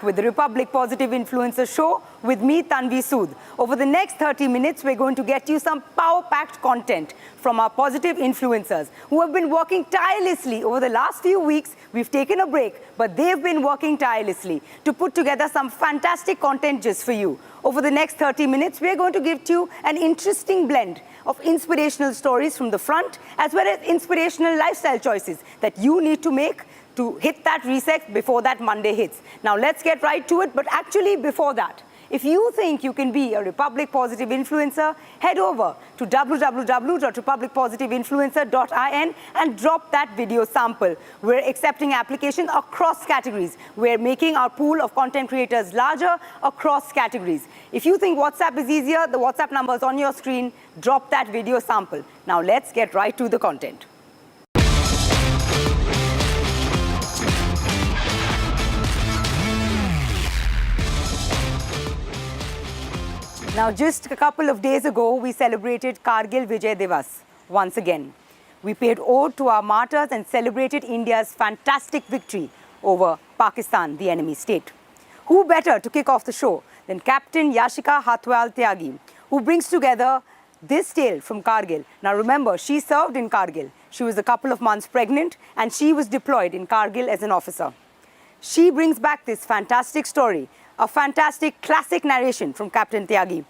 with the Republic Positive Influencer Show with me, Tanvi Sood. Over the next 30 minutes, we're going to get you some power-packed content from our positive influencers who have been working tirelessly over the last few weeks. We've taken a break, but they've been working tirelessly to put together some fantastic content just for you. Over the next 30 minutes, we're going to give you an interesting blend of inspirational stories from the front, as well as inspirational lifestyle choices that you need to make to hit that reset before that Monday hits. Now let's get right to it, but actually before that, if you think you can be a Republic Positive influencer, head over to www.republicpositiveinfluencer.in and drop that video sample. We're accepting applications across categories. We're making our pool of content creators larger across categories. If you think WhatsApp is easier, the WhatsApp number is on your screen. Drop that video sample. Now let's get right to the content. Now, just a couple of days ago, we celebrated Kargil Vijay Divas once again. We paid ode to our martyrs and celebrated India's fantastic victory over Pakistan, the enemy state. Who better to kick off the show than Captain Yashika Hatwal Tyagi, who brings together this tale from Kargil. Now remember, she served in Kargil. She was a couple of months pregnant and she was deployed in Kargil as an officer. She brings back this fantastic story, a fantastic classic narration from Captain Tyagi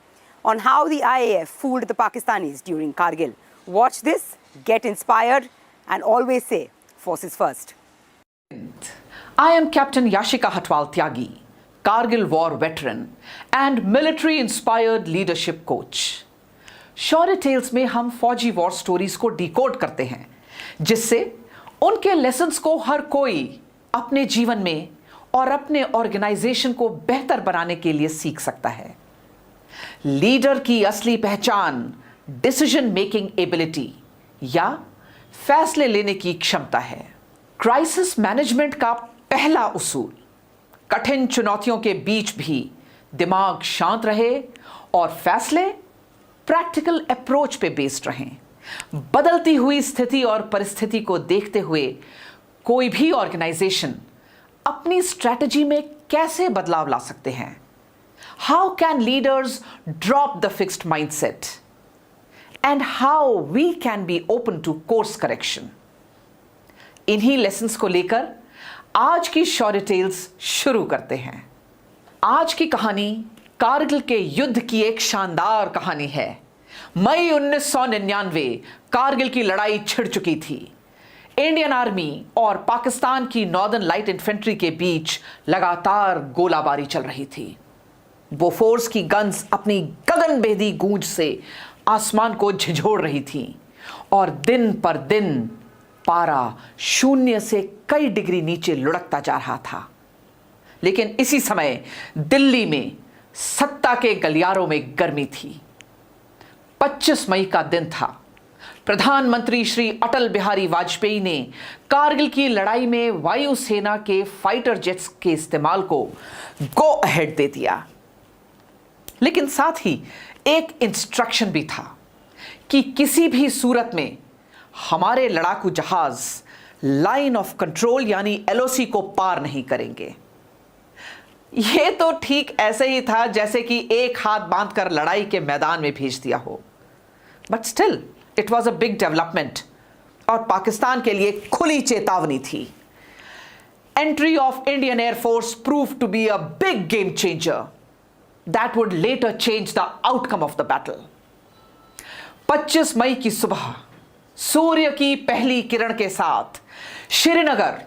on how the IAF fooled the Pakistanis during Kargil. Watch this, get inspired, and always say, forces first. I am Captain Yashika Hatwal Tyagi, Kargil war veteran and military-inspired leadership coach. Shaurya tales में हम फौजी war stories को decode करते हैं, जिससे उनके lessons को हर कोई अपने जीवन में और अपने ऑर्गेनाइजेशन को बेहतर बनाने के लिए सीख सकता है। लीडर की असली पहचान डिसीजन मेकिंग एबिलिटी या फैसले लेने की क्षमता है। क्राइसिस मैनेजमेंट का पहला उसूल, कठिन चुनौतियों के बीच भी दिमाग शांत रहे और फैसले प्रैक्टिकल अप्रोच पे बेस्ड रहें। बदलती हुई स्थिति और परिस्थिति को देखते हुए कोई भी ऑर्गेनाइजेशन अपनी स्ट्रैटेजी में कैसे बदलाव ला सकते हैं? How can leaders drop the fixed mindset and how we can be open to course correction? इन्हीं लेसन्स को लेकर आज की शौर्य टेल्स शुरू करते हैं। आज की कहानी कारगिल के युद्ध की एक शानदार कहानी है। मई 1999 कारगिल की लड़ाई छिड़ चुकी थी। इंडियन आर्मी और पाकिस्तान की नॉर्दर्न लाइट इन्फेंट्री के बीच लगातार गोलाबारी चल रही थी। बोफोर्स की गन्स अपनी गगनभेदी गूंज से आसमान को झिझोड़ रही थी और दिन पर दिन पारा शून्य से कई डिग्री नीचे लुढ़कता जा रहा था। लेकिन इसी समय दिल्ली में सत्ता के गलियारों में गर्मी थी। 25 मई का दिन था। प्रधानमंत्री श्री अटल बिहारी वाजपेयी ने कारगिल की लड़ाई में वायुसेना के फाइटर जेट्स के इस्तेमाल को गो अहेड दे दिया। लेकिन साथ ही एक इंस्ट्रक्शन भी था कि किसी भी सूरत में हमारे लड़ाकू जहाज लाइन ऑफ कंट्रोल यानी एलओसी को पार नहीं करेंगे। यह तो ठीक ऐसे ही था जैसे कि एक हाथ बांधकर लड़ाई के मैदान में भेज दिया हो। But still it was a big development और पाकिस्तान के लिए खुली चेतावनी थी। Entry of Indian air force prove to be a big game changer that would later change the outcome of the battle. 25 मई की सुबह सूर्य की पहली किरण के साथ श्रीनगर,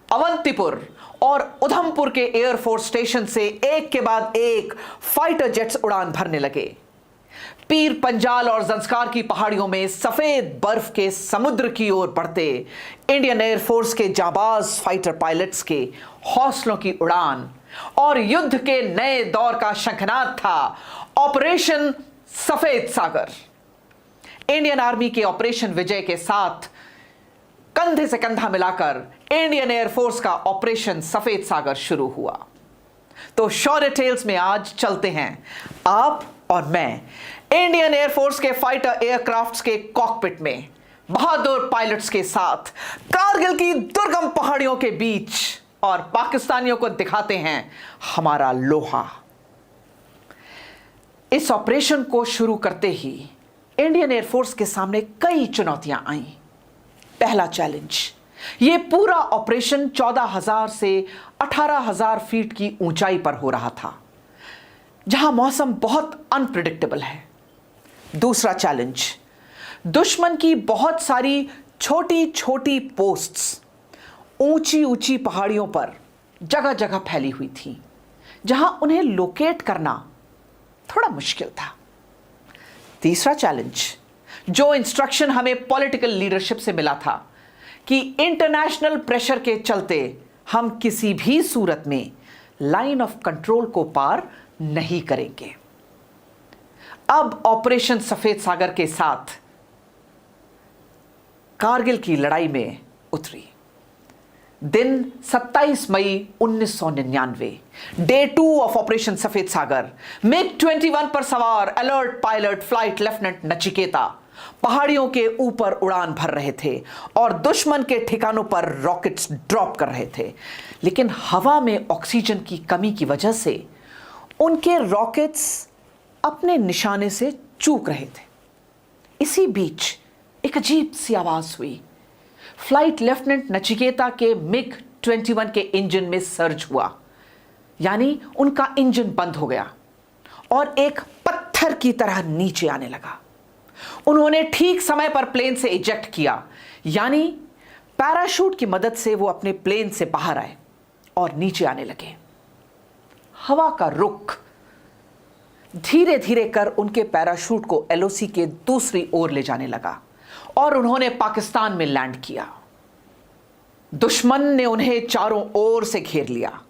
अवंतीपुर और उधमपुर के एयरफोर्स स्टेशन से एक के बाद एक फाइटर जेट्स उड़ान भरने लगे। पीर पंजाल और जंस्कार की पहाड़ियों में सफेद बर्फ के समुद्र की ओर बढ़ते इंडियन एयरफोर्स के जाबाज फाइटर पायलट्स के हौसलों की उड़ान और युद्ध के नए दौर का शंखनाद था ऑपरेशन सफेद सागर। इंडियन आर्मी के ऑपरेशन विजय के साथ कंधे से कंधा मिलाकर इंडियन एयरफोर्स का ऑपरेशन सफेद सागर शुरू हुआ। तो शौर्य टेल्स में आज चलते हैं आप और मैं इंडियन एयरफोर्स के फाइटर एयरक्राफ्ट्स के कॉकपिट में बहादुर पायलट्स के साथ कारगिल की दुर्गम पहाड़ियों के बीच और पाकिस्तानियों को दिखाते हैं हमारा लोहा। इस ऑपरेशन को शुरू करते ही इंडियन एयरफोर्स के सामने कई चुनौतियां आईं। पहला चैलेंज, यह पूरा ऑपरेशन 14,000 से 18,000 फीट की ऊंचाई पर हो रहा था, जहां मौसम बहुत अनप्रिडिक्टेबल है। दूसरा चैलेंज, दुश्मन की बहुत सारी छोटी छोटी पोस्ट्स ऊंची ऊंची पहाड़ियों पर जगह जगह फैली हुई थी, जहां उन्हें लोकेट करना थोड़ा मुश्किल था। तीसरा चैलेंज, जो इंस्ट्रक्शन हमें पॉलिटिकल लीडरशिप से मिला था कि इंटरनेशनल प्रेशर के चलते हम किसी भी सूरत में लाइन ऑफ कंट्रोल को पार नहीं करेंगे। अब ऑपरेशन सफेद सागर के साथ कारगिल की लड़ाई में उतरी। दिन 27 मई 1999, डे 2 ऑफ ऑपरेशन सफेद सागर। MiG-21 पर सवार alert pilot flight lieutenant Nachiketa पहाड़ियों के ऊपर उड़ान भर रहे थे और दुश्मन के ठिकानों पर रॉकेट्स ड्रॉप कर रहे थे, लेकिन हवा में ऑक्सीजन की कमी की वजह से उनके रॉकेट्स अपने निशाने से चूक रहे थे। इसी बीच एक अजीब सी आवाज हुई। फ्लाइट लेफ्टिनेंट नचिकेता के MiG-21 के इंजन में सर्ज हुआ, यानी उनका इंजन बंद हो गया और एक पत्थर की तरह नीचे आने लगा। उन्होंने ठीक समय पर प्लेन से इजेक्ट किया, यानी पैराशूट की मदद से वो अपने प्लेन से बाहर आए और नीचे आने लगे। हवा का रुख धीरे धीरे कर उनके पैराशूट को LOC के दूसरी ओर ले जाने लगा और उन्होंने पाकिस्तान में लैंड किया। दुश्मन ने उन्हें चारों ओर से घेर लिया।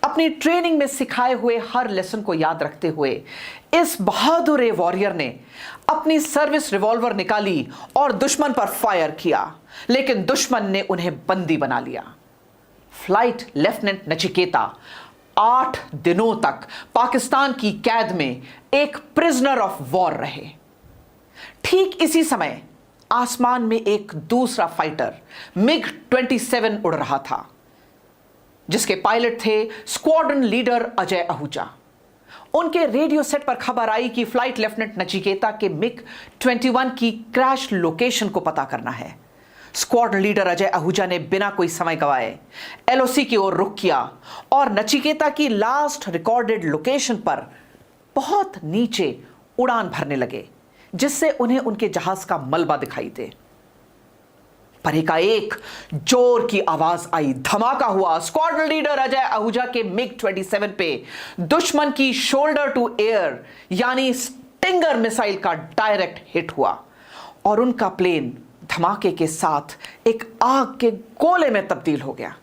अपनी ट्रेनिंग में सिखाए हुए हर लेसन को याद रखते हुए इस बहादुर वॉरियर ने अपनी सर्विस रिवॉल्वर निकाली और दुश्मन पर फायर किया, लेकिन दुश्मन ने उन्हें बंदी बना लिया। फ्लाइट लेफ्टिनेंट नचिकेता 8 दिनों तक पाकिस्तान की कैद में एक प्रिजनर ऑफ वॉर रहे। ठीक इसी समय आसमान में एक दूसरा फाइटर MiG-27 उड़ रहा था, जिसके पायलट थे स्क्वाड्रन लीडर अजय आहूजा। उनके रेडियो सेट पर खबर आई कि फ्लाइट लेफ्टिनेंट नचिकेता के MiG-21 की क्रैश लोकेशन को पता करना है। स्क्वाड्रन लीडर अजय आहूजा ने बिना कोई समय गवाए LOC की ओर रुख किया और नचिकेता की लास्ट रिकॉर्डेड लोकेशन पर बहुत नीचे उड़ान भरने लगे, जिससे उन्हें उनके जहाज का मलबा दिखाई दे। पर एकाएक जोर की आवाज आई, धमाका हुआ। स्क्वाड्रन लीडर अजय आहूजा के MiG-27 पे दुश्मन की शोल्डर टू एयर यानी स्टिंगर मिसाइल का डायरेक्ट हिट हुआ और उनका प्लेन धमाके के साथ एक आग के गोले में तब्दील हो गया।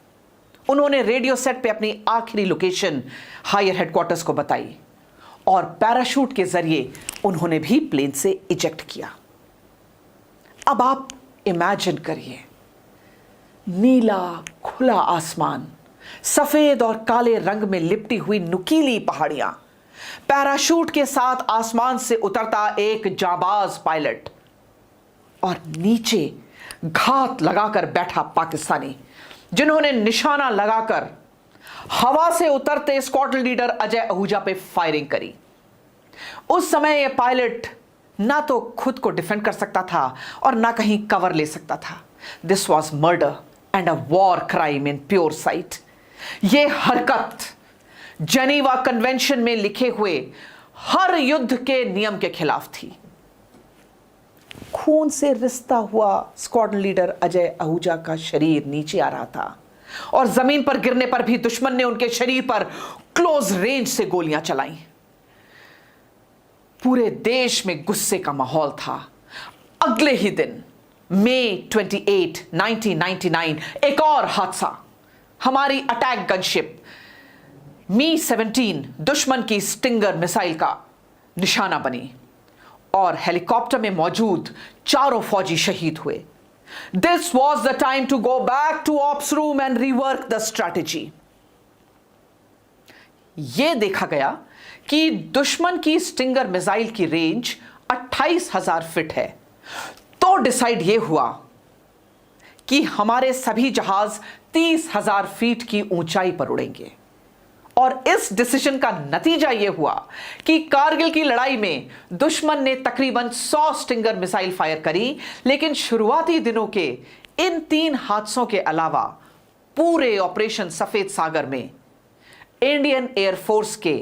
उन्होंने रेडियो सेट पे अपनी आखिरी लोकेशन हायर हेडक्वार्टर्स को बताई और पैराशूट के जरिए उन्होंने भी प्लेन से इजेक्ट किया। अब आप इमेजिन करिए, नीला खुला आसमान, सफेद और काले रंग में लिपटी हुई नुकीली पहाड़ियां, पैराशूट के साथ आसमान से उतरता एक जाबाज पायलट और नीचे घात लगाकर बैठा पाकिस्तानी, जिन्होंने निशाना लगाकर हवा से उतरते स्क्वाड्रन लीडर अजय आहूजा पे फायरिंग करी। उस समय यह पायलट ना तो खुद को डिफेंड कर सकता था और ना कहीं कवर ले सकता था। This was murder and a war crime in pure site. यह हरकत जेनीवा कन्वेंशन में लिखे हुए हर युद्ध के नियम के खिलाफ थी। खून से रिश्ता हुआ स्क्वाड्रन लीडर अजय आहूजा का शरीर नीचे आ रहा था और जमीन पर गिरने पर भी दुश्मन ने उनके शरीर पर क्लोज रेंज से गोलियां चलाई। पूरे देश में गुस्से का माहौल था। अगले ही दिन मई 28, 1999 एक और हादसा। हमारी अटैक गनशिप मी-17 दुश्मन की स्टिंगर मिसाइल का निशाना बनी और हेलीकॉप्टर में मौजूद चारों फौजी शहीद हुए। This was the time to go back to ops room and rework the strategy. यह देखा गया कि दुश्मन की स्टिंगर मिसाइल की रेंज 28,000 फीट है, तो डिसाइड यह हुआ कि हमारे सभी जहाज 30,000 फीट की ऊंचाई पर उड़ेंगे। और इस डिसीजन का नतीजा यह हुआ कि कारगिल की लड़ाई में दुश्मन ने तकरीबन 100 स्टिंगर मिसाइल फायर करी, लेकिन शुरुआती दिनों के इन 3 हादसों के अलावा पूरे ऑपरेशन सफेद सागर में इंडियन एयरफोर्स के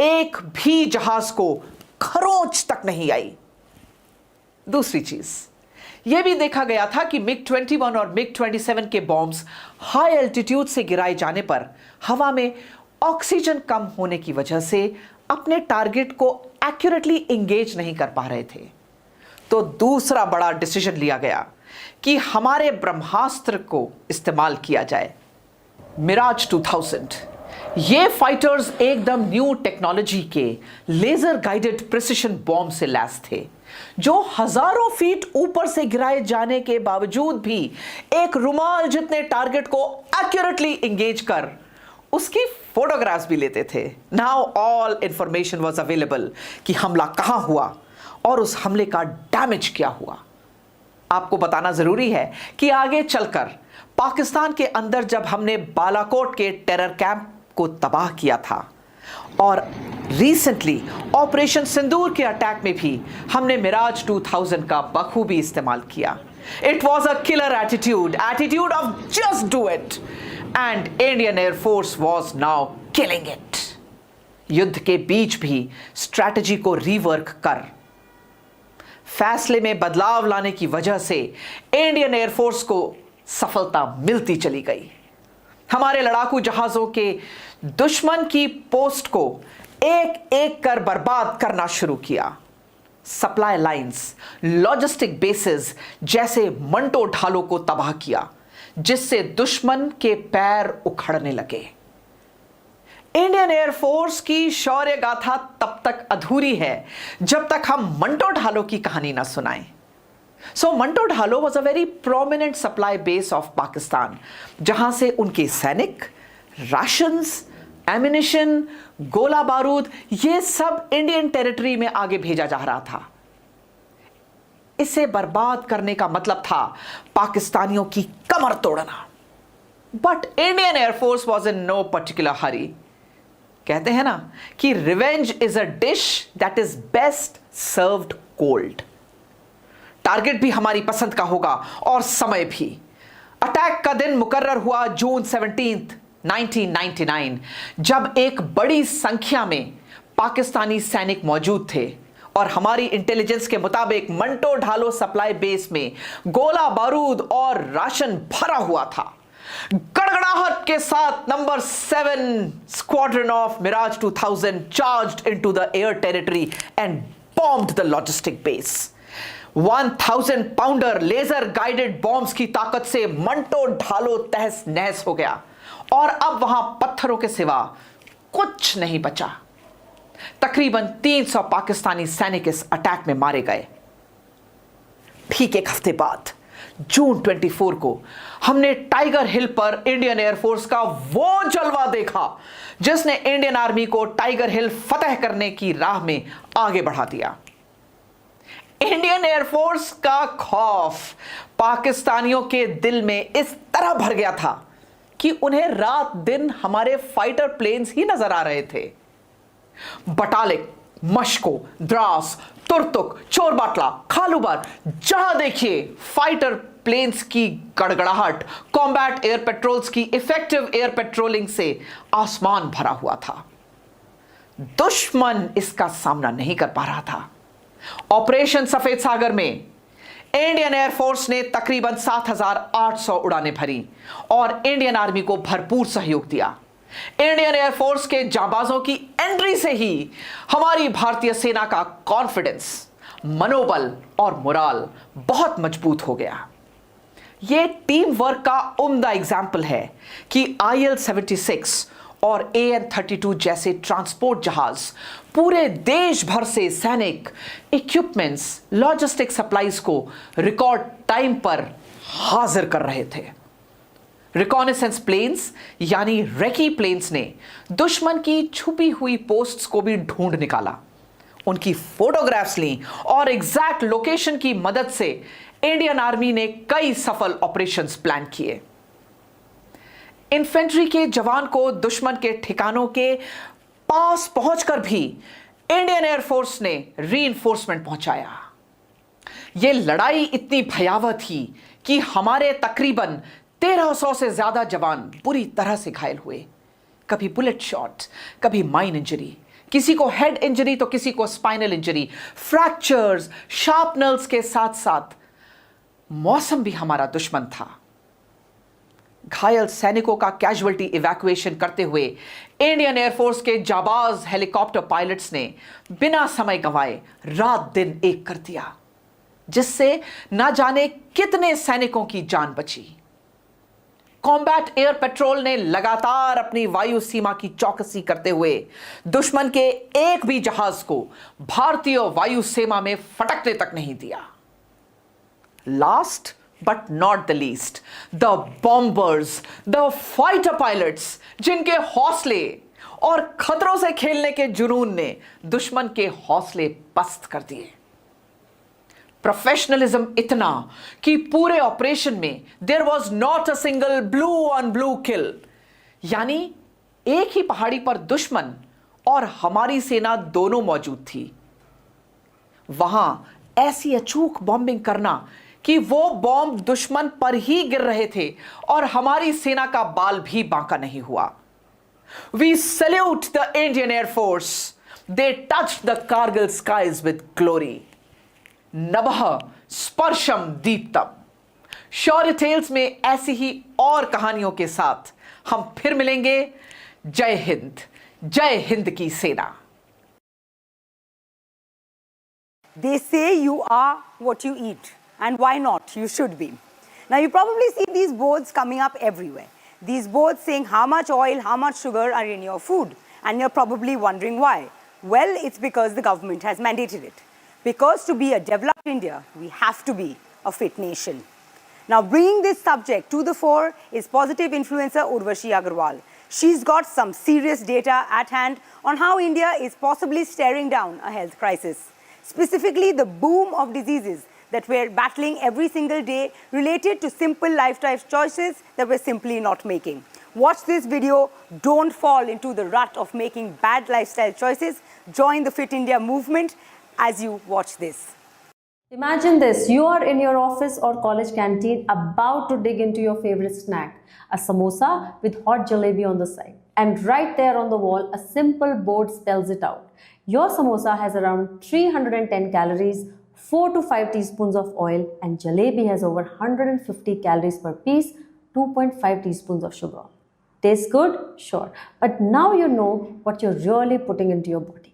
एक भी जहाज को खरोंच तक नहीं आई। दूसरी चीज यह भी देखा गया था कि मिग 21 और मिग 27 के बॉम्ब्स हाई एल्टीट्यूड से गिराए जाने पर हवा में ऑक्सीजन कम होने की वजह से अपने टारगेट को एक्यूरेटली एंगेज नहीं कर पा रहे थे। तो दूसरा बड़ा डिसीजन लिया गया कि हमारे ब्रह्मास्त्र को इस्तेमाल किया जाए। मिराज 2000 ये फाइटर्स एकदम न्यू टेक्नोलॉजी के लेजर गाइडेड प्रिसिशन बॉम्ब से लैस थे, जो हजारों फीट ऊपर से गिराए जाने के बावजूद भी एक रुमाल जितने टारगेट को एक्यूरेटली एंगेज कर उसकी फोटोग्राफ्स भी लेते थे। Now all information was available कि हमला कहां हुआ और उस हमले का डैमेज क्या हुआ। आपको बताना जरूरी है कि आगे चलकर पाकिस्तान के अंदर जब हमने बालाकोट के टेरर कैंप को तबाह किया था और रिसेंटली ऑपरेशन सिंदूर के अटैक में भी हमने मिराज 2000 का बखूबी इस्तेमाल किया। It was a killer attitude of just do it, and Indian air force was now killing it. युद्ध के बीच भी स्ट्रैटेजी को रीवर्क कर फैसले में बदलाव लाने की वजह से इंडियन एयरफोर्स को सफलता मिलती चली गई। हमारे लड़ाकू जहाजों के दुश्मन की पोस्ट को एक एक कर बर्बाद करना शुरू किया। सप्लाई लाइंस, लॉजिस्टिक बेसेस जैसे मंटो ढालों को तबाह किया, जिससे दुश्मन के पैर उखड़ने लगे। इंडियन एयरफोर्स की शौर्य गाथा तब तक अधूरी है जब तक हम मंटो ढालों की कहानी ना सुनाएं। So Muntho Dhalo was a very prominent supply base of Pakistan, जहां से उनके सैनिक, राशंस, एमिनिशन, गोला बारूद ये सब इंडियन टेरिटरी में आगे भेजा जा रहा था। इसे बर्बाद करने का मतलब था पाकिस्तानियों की कमर तोड़ना। But Indian air force was in no particular hurry. कहते हैं ना कि revenge is a dish that is best served cold. Target भी हमारी पसंद का होगा और समय भी। अटैक का दिन मुकर्रर हुआ जून 17, 1999, जब एक बड़ी संख्या में पाकिस्तानी सैनिक मौजूद थे और हमारी इंटेलिजेंस के मुताबिक मंटो ढालो सप्लाई बेस में गोला बारूद और राशन भरा हुआ था। गड़गड़ाहट के साथ number 7 squadron of Mirage 2000 charged into the air territory and bombed the logistic base. 1000 pounder laser guided bombs की ताकत से मंटो ढालो तहस नहस हो गया और अब वहां पत्थरों के सिवा कुछ नहीं बचा। तकरीबन 300 पाकिस्तानी सैनिक इस अटैक में मारे गए। ठीक एक हफ्ते बाद जून 24 को हमने टाइगर हिल पर इंडियन एयरफोर्स का वो जलवा देखा जिसने इंडियन आर्मी को टाइगर हिल फतह करने की राह में आगे बढ़ा दिया। इंडियन एयरफोर्स का खौफ पाकिस्तानियों के दिल में इस तरह भर गया था कि उन्हें रात दिन हमारे फाइटर प्लेन्स ही नजर आ रहे थे। बटालिक, मशको, द्रास, तुर्तुक, चोरबाटला, खालूबार, जहां देखिए फाइटर प्लेन्स की गड़गड़ाहट, कॉम्बैट एयर पेट्रोल्स की इफेक्टिव एयर पेट्रोलिंग से आसमान भरा हुआ था। दुश्मन इसका सामना नहीं कर पा रहा था। ऑपरेशन सफेद सागर में इंडियन एयरफोर्स ने तकरीबन 7,800 उड़ानें भरी और इंडियन आर्मी को भरपूर सहयोग दिया। इंडियन एयरफोर्स के जांबाजों की एंट्री से ही हमारी भारतीय सेना का कॉन्फिडेंस, मनोबल और मोराल बहुत मजबूत हो गया। यह टीम वर्क का उम्दा एग्जाम्पल है कि IL-76 और AN-32 जैसे ट्रांसपोर्ट जहाज पूरे देश भर से सैनिक, इक्विपमेंट्स, लॉजिस्टिक सप्लाईज को रिकॉर्ड टाइम पर हाजिर कर रहे थे। रिकॉनेसेंस प्लेन्स यानी रेकी प्लेन्स ने दुश्मन की छुपी हुई पोस्ट्स को भी ढूंढ निकाला, उनकी फोटोग्राफ्स ली और एग्जैक्ट लोकेशन की मदद से इंडियन आर्मी ने कई सफल ऑपरेशंस प्लान किए। इन्फेंट्री के जवान को दुश्मन के ठिकानों के पास पहुंचकर भी इंडियन एयरफोर्स ने रीइंफोर्समेंट पहुंचाया। यह लड़ाई इतनी भयावह थी कि हमारे तकरीबन 1300 से ज्यादा जवान बुरी तरह से घायल हुए। कभी बुलेट शॉट, कभी माइन इंजरी, किसी को हेड इंजरी तो किसी को स्पाइनल इंजरी, फ्रैक्चर्स, शार्पनल्स के साथ साथ मौसम भी हमारा दुश्मन था। घायल सैनिकों का कैजुअल्टी इवैक्यूएशन करते हुए इंडियन एयरफोर्स के जाबाज हेलीकॉप्टर पायलट्स ने बिना समय गंवाए रात दिन एक कर दिया, जिससे ना जाने कितने सैनिकों की जान बची। कॉम्बैट एयर पेट्रोल ने लगातार अपनी वायु सीमा की चौकसी करते हुए दुश्मन के एक भी जहाज को भारतीय वायु सेना में फटकने तक नहीं दिया। Last but not the least, the bombers, the fighter pilots, जिनके हौसले और खतरों से खेलने के जुनून ने दुश्मन के हौसले पस्त कर दिए। प्रोफेशनलिज्म इतना कि पूरे ऑपरेशन में there was not a single blue on blue kill, यानी एक ही पहाड़ी पर दुश्मन और हमारी सेना दोनों मौजूद थी। वहां ऐसी अचूक बॉम्बिंग करना कि वो बॉम्ब दुश्मन पर ही गिर रहे थे और हमारी सेना का बाल भी बांका नहीं हुआ। We salute the Indian air force, they touched the Kargil skies with glory. नभः स्पर्शम दीप्तम। शौर्य टेल्स में ऐसी ही और कहानियों के साथ हम फिर मिलेंगे। जय हिंद की सेना। They say you are what you eat, and why not? You should be. Now, you probably see these boards coming up everywhere. These boards saying how much oil, how much sugar are in your food, and you're probably wondering why. Well, it's because the government has mandated it. Because to be a developed India, we have to be a fit nation. Now, bringing this subject to the fore is positive influencer Urvashi Aggarwal. She's got some serious data at hand on how India is possibly staring down a health crisis. Specifically, the boom of diseases that we're battling every single day related to simple lifestyle choices that we're simply not making. Watch this video. Don't fall into the rut of making bad lifestyle choices. Join the Fit India movement as you watch this. Imagine this, you are in your office or college canteen about to dig into your favorite snack, a samosa with hot jalebi on the side. And right there on the wall, a simple board spells it out. Your samosa has around 310 calories, 4 to 5 teaspoons of oil, and jalebi has over 150 calories per piece, 2.5 teaspoons of sugar. Tastes good? Sure. But now you know what you're really putting into your body.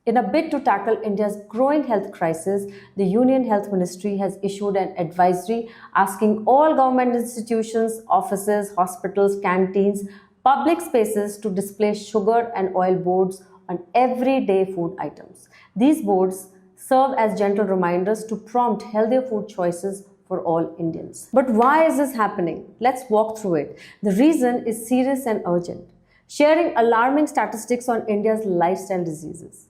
In a bid to tackle India's growing health crisis, the Union Health Ministry has issued an advisory asking all government institutions, offices, hospitals, canteens, public spaces to display sugar and oil boards on everyday food items. These boards serve as gentle reminders to prompt healthier food choices for all Indians. But why is this happening? Let's walk through it. The reason is serious and urgent. Sharing alarming statistics on India's lifestyle diseases.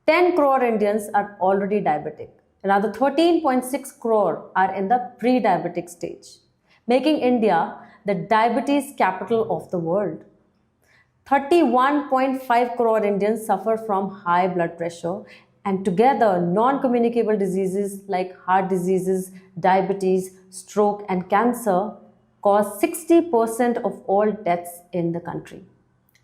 10 crore Indians are already diabetic. Another 13.6 crore are in the pre-diabetic stage, making India the diabetes capital of the world. 31.5 crore Indians suffer from high blood pressure, and together non-communicable diseases like heart diseases, diabetes, stroke and cancer cause 60% of all deaths in the country.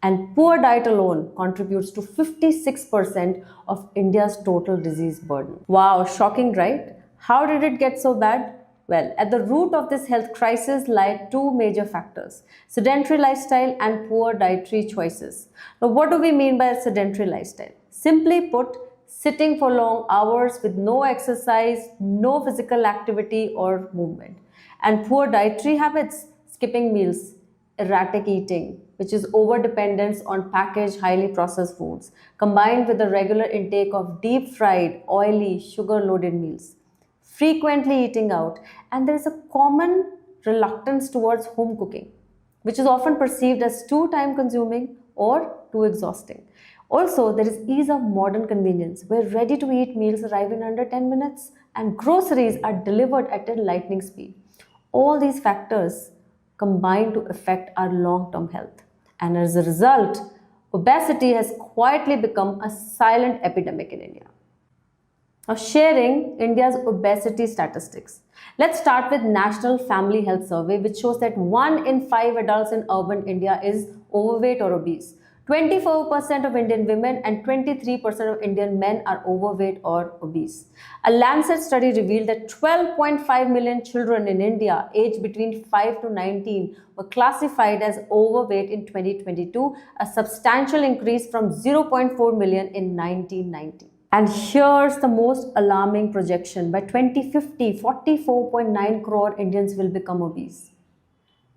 And poor diet alone contributes to 56% of India's total disease burden. Wow, shocking, right? How did it get so bad? Well, at the root of this health crisis lie two major factors: sedentary lifestyle and poor dietary choices. Now, what do we mean by a sedentary lifestyle? Simply put, sitting for long hours with no exercise, no physical activity or movement. And poor dietary habits, skipping meals, erratic eating, which is overdependence on packaged, highly processed foods, combined with the regular intake of deep-fried, oily, sugar-loaded meals. Frequently eating out, and there is a common reluctance towards home cooking, which is often perceived as too time-consuming or too exhausting. Also, there is ease of modern convenience, where ready-to-eat meals arrive in under 10 minutes and groceries are delivered at a lightning speed. All these factors combine to affect our long-term health. And as a result, obesity has quietly become a silent epidemic in India. Now, sharing India's obesity statistics. Let's start with National Family Health Survey, which shows that 1 in 5 adults in urban India is overweight or obese. 24% of Indian women and 23% of Indian men are overweight or obese. A Lancet study revealed that 12.5 million children in India aged between 5 to 19 were classified as overweight in 2022, a substantial increase from 0.4 million in 1990. And here's the most alarming projection. By 2050, 44.9 crore Indians will become obese.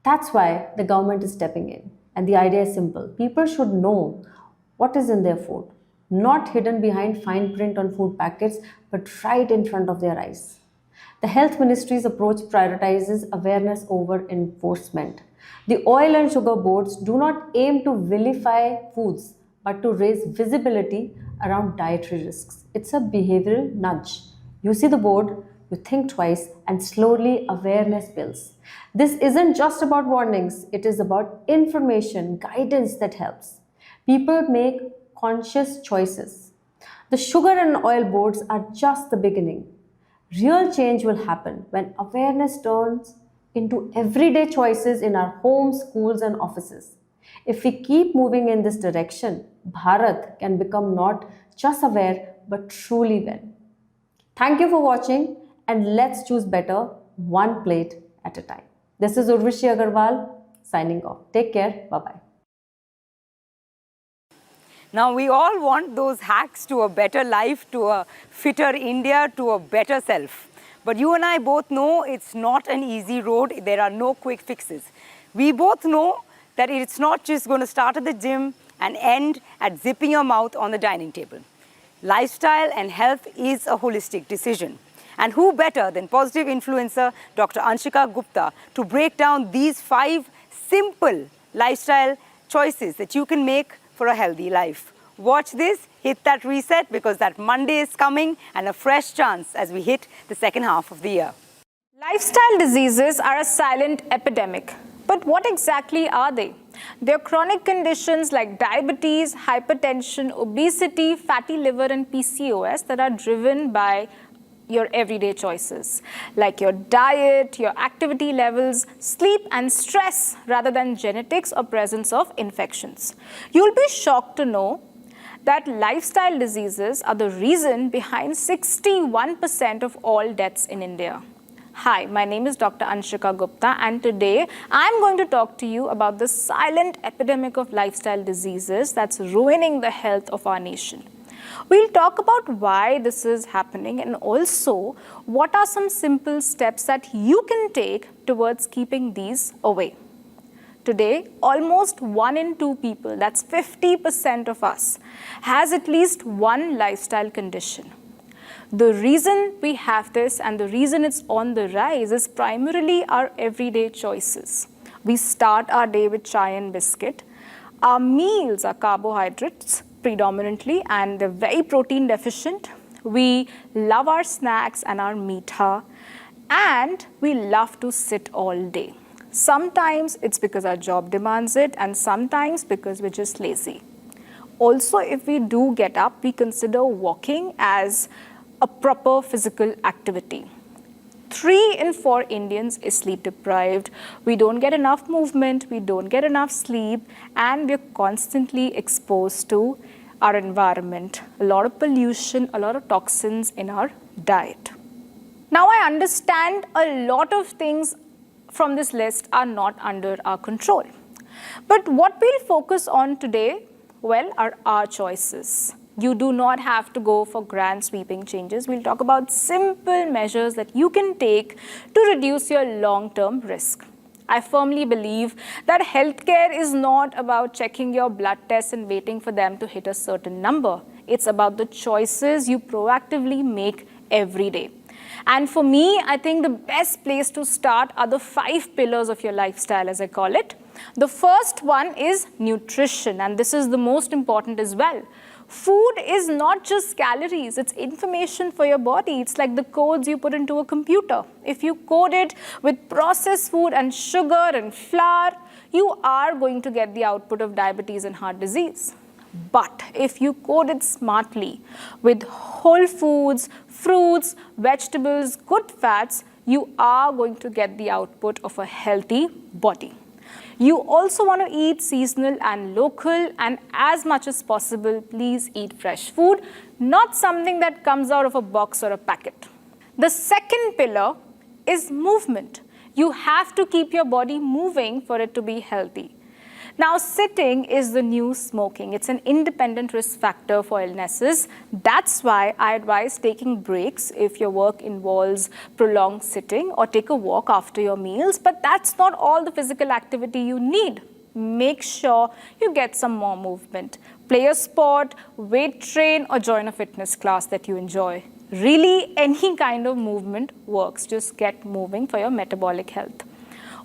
That's why the government is stepping in. And the idea is simple. People should know what is in their food, not hidden behind fine print on food packets, but right in front of their eyes. The Health Ministry's approach prioritizes awareness over enforcement. The Oil and Sugar Boards do not aim to vilify foods, but to raise visibility around dietary risks. It's a behavioral nudge. You see the board, you think twice, and slowly awareness builds. This isn't just about warnings, it is about information, guidance that helps. People make conscious choices. The sugar and oil boards are just the beginning. Real change will happen when awareness turns into everyday choices in our homes, schools, and offices. If we keep moving in this direction, Bharat can become not just aware but truly well. Thank you for watching, and let's choose better one plate at a time. This is Urvashi Aggarwal signing off. Take care. Bye-bye. Now, we all want those hacks to a better life, to a fitter India, to a better self. But you and I both know it's not an easy road. There are no quick fixes. We both know that it's not just going to start at the gym and end at zipping your mouth on the dining table. Lifestyle and health is a holistic decision. And who better than positive influencer Dr. Anshika Gupta to break down these 5 simple lifestyle choices that you can make for a healthy life. Watch this, hit that reset, because that Monday is coming and a fresh chance as we hit the second half of the year. Lifestyle diseases are a silent epidemic. But what exactly are they? They're chronic conditions like diabetes, hypertension, obesity, fatty liver, and PCOS that are driven by your everyday choices, like your diet, your activity levels, sleep, and stress, rather than genetics or presence of infections. You'll be shocked to know that lifestyle diseases are the reason behind 61% of all deaths in India. Hi, my name is Dr. Anshika Gupta, and today I'm going to talk to you about the silent epidemic of lifestyle diseases that's ruining the health of our nation. We'll talk about why this is happening and also what are some simple steps that you can take towards keeping these away. Today, almost 1 in 2 people, that's 50% of us, has at least one lifestyle condition. The reason we have this and the reason it's on the rise is primarily our everyday choices. We start our day with chai and biscuit. Our meals are carbohydrates predominantly, and they're very protein deficient. We love our snacks and our meetha, and we love to sit all day. Sometimes it's because our job demands it, and sometimes because we're just lazy. Also, if we do get up, we consider walking as a proper physical activity. 3 in 4 Indians is sleep deprived. We don't get enough movement, we don't get enough sleep, and we're constantly exposed to our environment. A lot of pollution, a lot of toxins in our diet. Now, I understand a lot of things from this list are not under our control. But what we'll focus on today, well, are our choices. You do not have to go for grand sweeping changes. We'll talk about simple measures that you can take to reduce your long-term risk. I firmly believe that healthcare is not about checking your blood tests and waiting for them to hit a certain number. It's about the choices you proactively make every day. And for me, I think the best place to start are the 5 pillars of your lifestyle, as I call it. The first one is nutrition, and this is the most important as well. Food is not just calories, it's information for your body. It's like the codes you put into a computer. If you code it with processed food and sugar and flour, you are going to get the output of diabetes and heart disease. But if you code it smartly with whole foods, fruits, vegetables, good fats, you are going to get the output of a healthy body. You also want to eat seasonal and local, and as much as possible, please eat fresh food, not something that comes out of a box or a packet. The second pillar is movement. You have to keep your body moving for it to be healthy. Now, sitting is the new smoking. It's an independent risk factor for illnesses. That's why I advise taking breaks if your work involves prolonged sitting, or take a walk after your meals. But that's not all the physical activity you need. Make sure you get some more movement. Play a sport, weight train, or join a fitness class that you enjoy. Really, any kind of movement works. Just get moving for your metabolic health.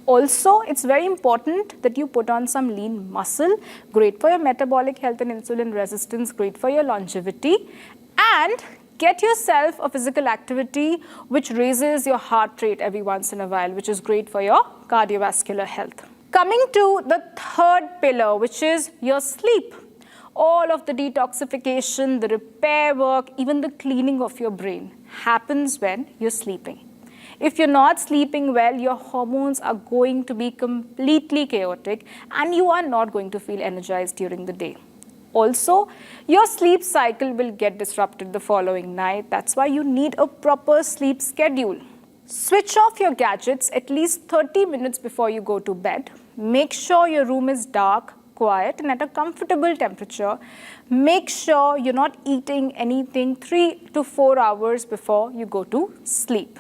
Also, it's very important that you put on some lean muscle, great for your metabolic health and insulin resistance, great for your longevity, and get yourself a physical activity which raises your heart rate every once in a while, which is great for your cardiovascular health. Coming to the third pillar, which is your sleep. All of the detoxification, the repair work, even the cleaning of your brain happens when you're sleeping. If you're not sleeping well, your hormones are going to be completely chaotic and you are not going to feel energized during the day. Also, your sleep cycle will get disrupted the following night. That's why you need a proper sleep schedule. Switch off your gadgets at least 30 minutes before you go to bed. Make sure your room is dark, quiet, and at a comfortable temperature. Make sure you're not eating anything 3 to 4 hours before you go to sleep.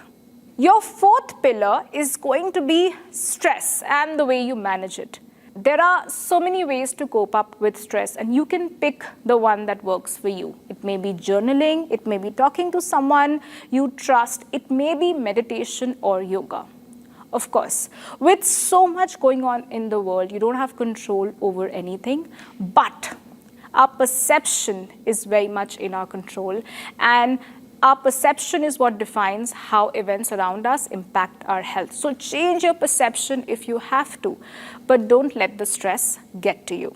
Your fourth pillar is going to be stress and the way you manage it. There are so many ways to cope up with stress, and you can pick the one that works for you. It may be journaling, it may be talking to someone you trust, it may be meditation or yoga. Of course, with so much going on in the world, you don't have control over anything, but our perception is very much in our control, and our perception is what defines how events around us impact our health. So change your perception if you have to, but don't let the stress get to you.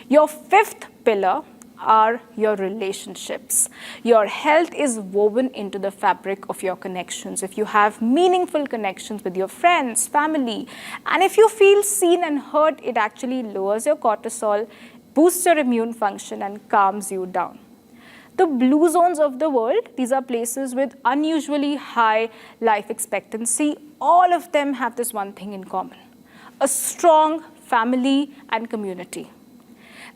Your fifth pillar are your relationships. Your health is woven into the fabric of your connections. If you have meaningful connections with your friends, family, and if you feel seen and heard, it actually lowers your cortisol, boosts your immune function, and calms you down. The blue zones of the world, these are places with unusually high life expectancy. All of them have this one thing in common: a strong family and community.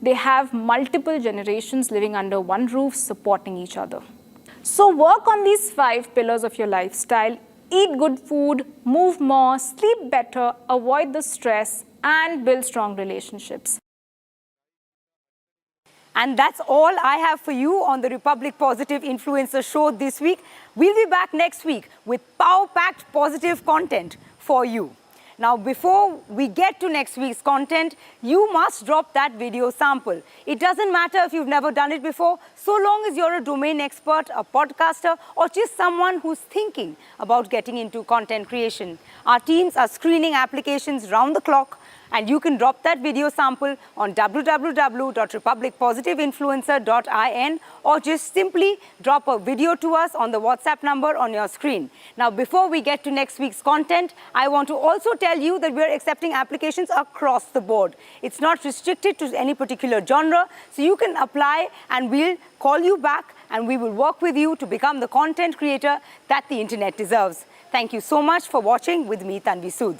They have multiple generations living under one roof, supporting each other. So work on these 5 pillars of your lifestyle. Eat good food, move more, sleep better, avoid the stress, and build strong relationships. And that's all I have for you on the Republic Positive Influencer Show this week. We'll be back next week with power-packed positive content for you. Now, before we get to next week's content, you must drop that video sample. It doesn't matter if you've never done it before, so long as you're a domain expert, a podcaster, or just someone who's thinking about getting into content creation. Our teams are screening applications round the clock, and you can drop that video sample on www.republicpositiveinfluencer.in, or just simply drop a video to us on the WhatsApp number on your screen. Now, before we get to next week's content, I want to also tell you that we're accepting applications across the board. It's not restricted to any particular genre, so you can apply and we'll call you back and we will work with you to become the content creator that the internet deserves. Thank you so much for watching with me, Tanvi Sood.